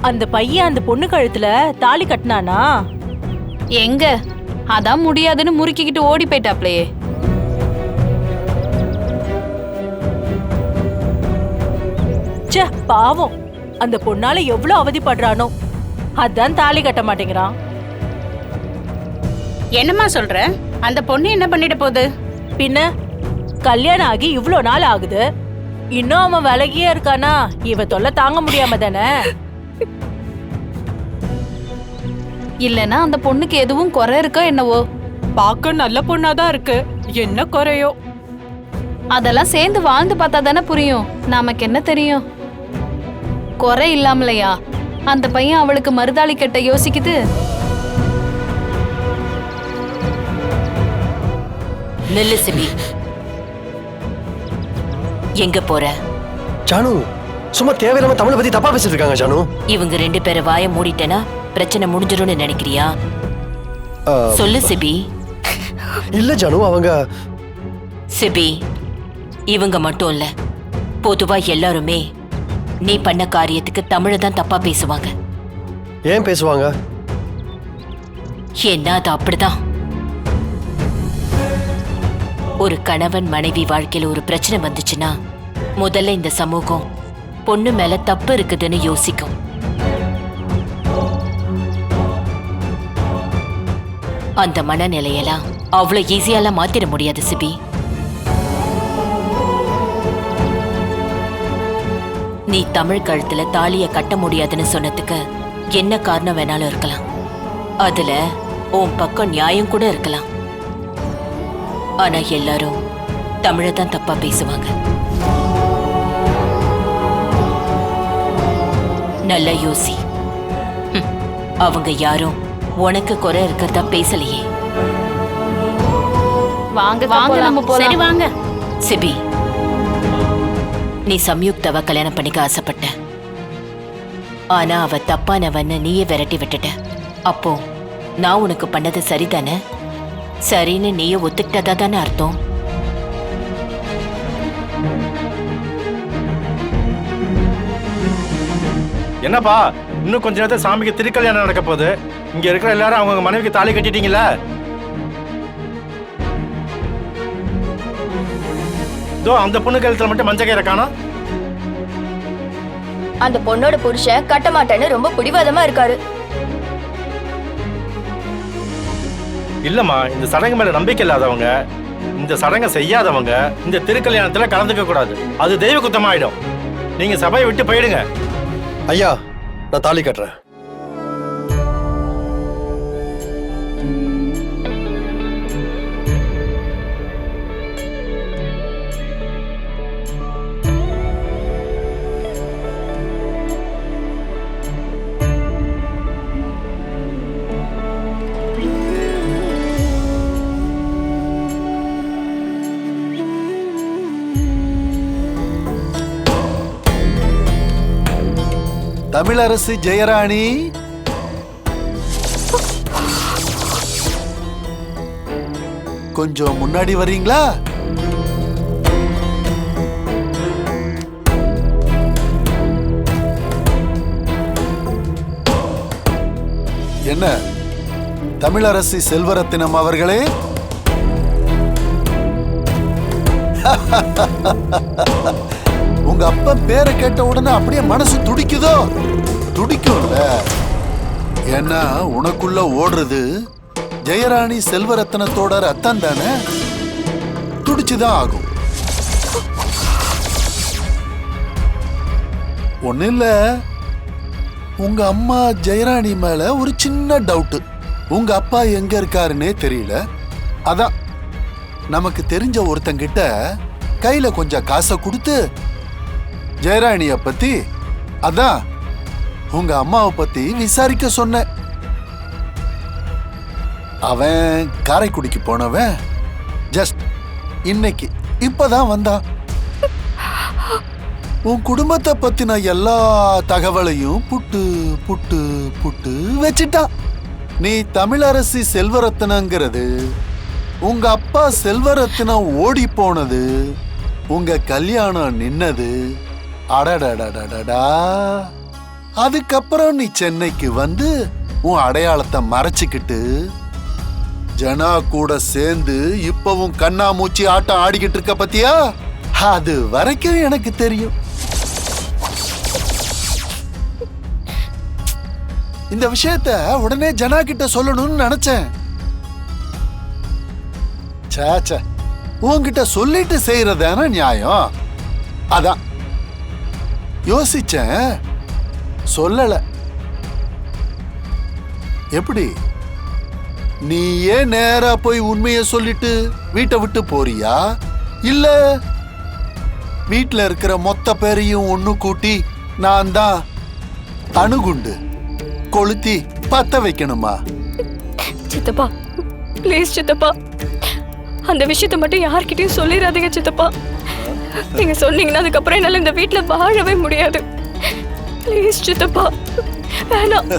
அந்த பையன் அந்த பொண்ணு கழுத்துல தாலி கட்டினானா? எங்க அதான் முடியாதுன்னு முறுக்கிக்கிட்டு ஓடி போயிட்டாப்லயே. ச்சே, பாவம். அந்த பொண்ணால எவ்வளவு அவதிப்படுறானோ. அதான் தாலி கட்ட மாட்டேங்கிறான். என்னம்மா சொல்ற? அந்த பொண்ணு என்ன பண்ணிட போகுது? பின்ன கல்யாணம் ஆகி இவ்ளோ நாள் ஆகுது, இன்னும் அவன் விலகியே இருக்கானா? இவ தொல்லை தாங்க முடியாம தானே. இல்லனா அந்த பொண்ணுக்கு எதுவும் குறை இருக்கோ என்னவோ? பார்க்க நல்ல பொண்ணாதான் இருக்கு, என்ன குறையோ? அதெல்லாம் சேர்ந்து வாழ்ந்து பார்த்தா தானே புரியும். நமக்கு என்ன தெரியும்? குறை இல்லாமலையா அந்த பையன் அவளுக்கு மருதாளி கட்ட யோசிக்குது? நெல்லு சிபி, எங்க போற? ஜானு, சும்மா தேவையில்லாம தமிழை பத்தி தப்பா பேசிட்டு இருக்காங்க ஜானு. இவங்க 2 பேரை வாய மூடிட்டேனா பிரச்சனை முடிஞ்சிடும்னு நினைக்கிறியா? சொல்லு சிபி. இல்ல ஜானு, அவங்க சிபி, இவங்க மட்டும் இல்ல, பொதுவா எல்லாருமே நீ பண்ண காரியத்துக்கு தமிழை தான் தப்பா பேசுவாங்க. ஏன் பேசுவாங்க? என்ன அது அப்படிதான். ஒரு கணவன் மனைவி வாழ்க்கையில ஒரு பிரச்சனை வந்துச்சுன்னா முதல்ல இந்த சமூகம் பொண்ணு மேல தப்பு இருக்குதுன்னு யோசிக்கும். அந்த மனநிலையெல்லாம் அவ்வளவு ஈஸியாலாம் மாத்திட முடியாது சிபி. நீ தமிழ் கழுத்துல தாலிய கட்ட முடியாதுன்னு சொன்னதுக்கு என்ன காரணம் வேணாலும் இருக்கலாம். அதுல உன் பக்கம் நியாயம் கூட இருக்கலாம். ஆனா எல்லாரும் தமிழை தான் தப்பா பேசுவாங்க. நல்ல யோசி. அவங்க யாரும் உனக்கு குறை இருக்கிறதா பேசலையே. வாங்க வாங்க நம்ம போலாம். சரி வாங்க. சிபி, நீ சம்யுக்தாவை கல்யாணம் பண்ணிக்க ஆசைப்பட்ட. ஆனா அவ தப்பானவன்னு நீயே விரட்டி விட்டுட்ட. அப்போ நான் உனக்கு பண்ணது சரிதானே? சரின்னு நீயே ஒத்துக்கிட்டதா தானே அர்த்தம்? என்னப்பா, இன்னும் கொஞ்ச நேரத்துல சாமிக்கு திருக்கல்யாணம் நடக்க போகுது. இங்க இருக்கிற எல்லாரும் அவங்க மனைவிக்கு தாலி கட்டிட்டீங்களா? அந்த பொண்ணு கழுத்துல மட்டும் மஞ்சள் கயிறை காணோம். அந்த பொண்ணோட புருஷன் கட்ட மாட்டேன்னு ரொம்ப பிடிவாதமா இருக்காரு. இல்லம்மா, இந்த சடங்கு மேல நம்பிக்கை இல்லாதவங்க, இந்த சடங்கை செய்யாதவங்க இந்த திருக்கல்யாணத்துல கலந்துக்க கூடாது. அது தெய்வ குத்தமா ஆயிடும். நீங்க சபையை விட்டு போயிடுங்க. ஐயா, நான் தாலி கட்டுறேன். தமிழரசி ஜெயராணி, கொஞ்சம் முன்னாடி வர்றீங்களா? என்ன தமிழரசி செல்வரத்தினம் அவர்களே, உங்க அப்பா பேரை கேட்ட உடனே அப்படியே மனசு துடிக்குதோ? துடிக்கும்ல. ஏன்னா உனக்குள்ள ஓடுறது ஜெயராணி செல்வரத்னத்தோட ரத்தம் தானே, துடிச்சுதான் ஆகும். ஒண்ணு இல்ல, உங்க அம்மா ஜெயராணி மேல ஒரு சின்ன டவுட். உங்க அப்பா எங்க இருக்காருன்னே தெரியல. அதான் நமக்கு தெரிஞ்ச ஒருத்தங்கிட்ட கையில கொஞ்சம் காசை கொடுத்து ஜெயராணிய பத்தி, அதான் உங்க அம்மாவை பத்தி விசாரிக்க சொன்ன. அவன் காரைக்குடிக்கு போனவன் ஜஸ்ட் இன்னைக்கு இப்பதான் வந்தான். உன் குடும்பத்தை பத்தின எல்லா தகவலையும் புட்டு புட்டு புட்டு வச்சிட்டான். நீ தமிழரசி செல்வரத்னங்கிறது, உங்க அப்பா செல்வரத்னம் ஓடி போனது, உங்க கல்யாணம் நின்னது. அடடடடடா, அதுக்கப்புறம் நீ சென்னைக்கு வந்து உன் அடையாளத்தை மறைச்சுக்கிட்டு ஜனா கூட சேர்ந்து இப்பவும் கண்ணாமூச்சி ஆட்டம் ஆடிக்கிட்டு இருக்க பத்தியா? அது வரைக்கும் எனக்கு தெரியும். இந்த விஷயத்த உடனே ஜனா கிட்ட சொல்லணும்னு நினைச்சேன். சாச்சா, உன்கிட்ட சொல்லிட்டு செய்யறதான நியாயம். அதான் யோசிச்சேன், சொல்லல. எப்படி நீ ஏன் நேரா போய் உண்மையை சொல்லிட்டு வீட்டை விட்டு போறியா, இல்ல வீட்டுல இருக்கிற மொத்த பேரையும் ஒண்ணு கூட்டி நான் தான் அணுகுண்டு கொளுத்தி பத்த வைக்கணுமா? சித்தப்பா ப்ளீஸ் சித்தப்பா, அந்த விஷயத்தை மட்டும் யார்கிட்டயும் சொல்லிடாதீங்க சித்தப்பா. நீங்க சொன்னீங்கன்னா அதுக்கப்புறம் என்னால இந்த வீட்டுல வாழவே முடியாது. ப்ளீஸ் சித்தப்பா, வேணாம்.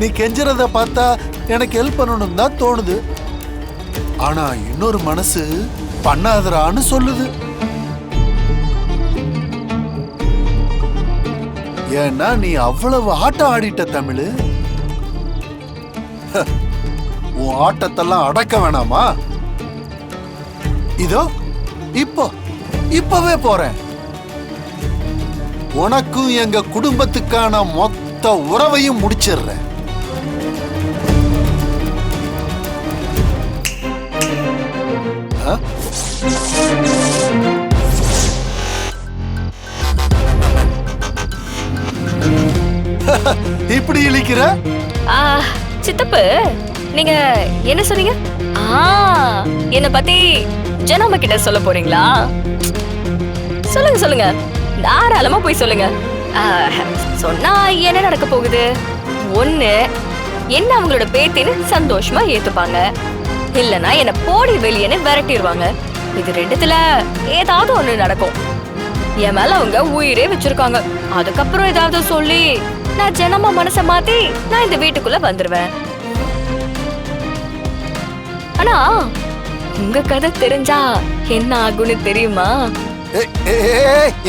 நீ கெஞ்சறத பார்த்தா எனக்கு ஹெல்ப் பண்ணணும் தான் தோணுது. ஆனா இன்னொரு மனசு பண்ணாதரான்னு சொல்லுது. ஏன்னா நீ அவ்வளவு ஆட்டம் ஆடிட்ட தமிழ். உன் ஆட்டத்தெல்லாம் அடக்க வேணாமா? இதோ இப்பவே போறேன். உனக்கும் எங்க குடும்பத்துக்கான மொத்த உறவையும் முடிச்சிடுறேன். இப்படி இழிக்கிற? சித்தப்பு, நீங்க என்ன சொன்னீங்க? என்ன பத்தி ஜனாமா கிட்ட சொல்ல போறீங்களா? சொல்லுங்க சொல்லுங்க, தாராளமா போய் சொல்லுங்க. சொன்னா என்ன நடக்க போகுது? ஒண்ணு, என்ன அவங்களோட பேத்தின்னு சந்தோஷமா ஏத்துப்பாங்க, இல்லனா என்ன போடி வெளியேன்னு விரட்டிடுவாங்க. இது ரெண்டுத்துல ஏதாவது ஒண்ணு நடக்கும். என் மேல அவங்க உயிரே வச்சிருக்காங்க. அதுக்கப்புறம் ஏதாவது சொல்லி நான் ஜனமா மனச மாத்தி நான் இந்த வீட்டுக்குள்ள வந்துருவேன். ஆனா உங்க கதை தெரிஞ்சா என்ன ஆகும்னு தெரியுமா?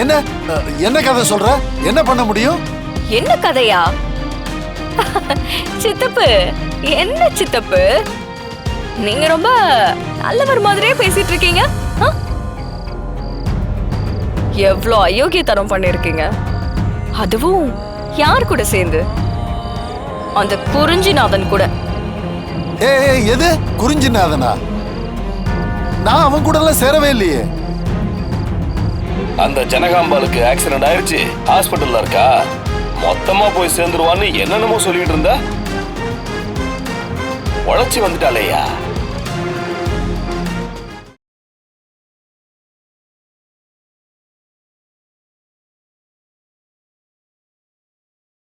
என்ன என்ன கதை சொல்ற? என்ன பண்ண முடியும்? என்ன கதையா? சித்தப்பு, என்ன சித்தப்பு, நீங்க ரொம்ப நல்லவர் மாதிரியே பேசிட்டு இருக்கீங்க. எவ்வளோ அயோக்கியத்தனம் பண்ணிருக்கீங்க, அதுவும் யார் கூட சேர்ந்து? அந்த குறிஞ்சிநாதன் கூட. எது குறிஞ்சிநாதனா? நான் அவன் கூட எல்லாம் சேரவே இல்லையே. அந்த ஜனகாம்பாளுக்கு ஆக்சிடென்ட் ஆயிருச்சு, ஹாஸ்பிட்டல்ல இருக்கா, மொத்தமா போய் சேர்ந்துருவான்னு என்னென்னமோ சொல்லிட்டு இருந்த. உழைச்சி வந்துட்டாலேயா?